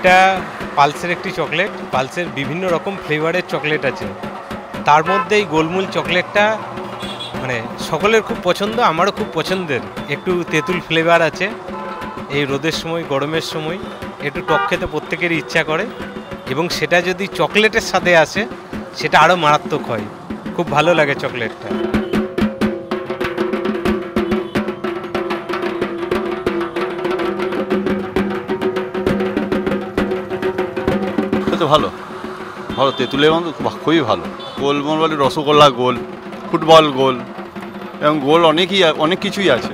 এটা পালসের একটি চকলেট। পালসের বিভিন্ন রকম ফ্লেভারের চকলেট আছে, তার মধ্যে এই গোলমুল চকলেটটা মানে সকলের খুব পছন্দ, আমারও খুব পছন্দের। একটু তেঁতুল ফ্লেভার আছে। এই রোদের সময়, গরমের সময় একটু টক খেতে প্রত্যেকেরই ইচ্ছা করে, এবং সেটা যদি চকলেটের সাথে আসে সেটা আরও মারাত্মক হয়। খুব ভালো লাগে চকলেটটা। তো ভালো ভালো তেঁতুলের মতো খুবই ভালো। গোলমোল বলে রসগোল্লা গোল, ফুটবল গোল, এবং গোল অনেক কিছুই আছে।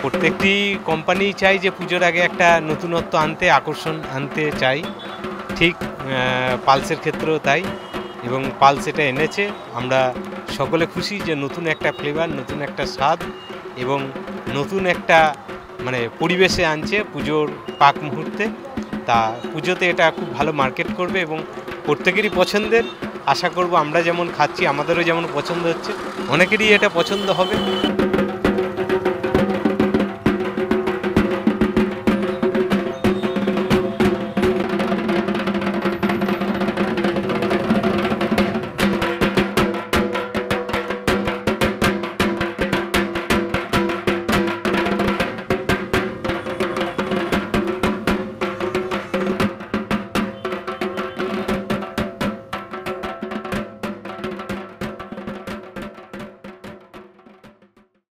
প্রত্যেকটি কোম্পানি চাই যে পুজোর আগে একটা নতুনত্ব আনতে, আকর্ষণ আনতে চাই। ঠিক পালসের ক্ষেত্রেও তাই, এবং পালস এটা এনেছে। আমরা সকলে খুশি যে নতুন একটা ফ্লেভার, নতুন একটা স্বাদ এবং নতুন একটা মানে পরিবেশে আনছে পুজোর পাক মুহূর্তে। তা পুজোতে এটা খুব ভালো মার্কেট করবে এবং প্রত্যেকেরই পছন্দের। আশা করব আমরা যেমন খাচ্ছি আমাদেরও যেমন পছন্দ হচ্ছে, অনেকেরই এটা পছন্দ হবে।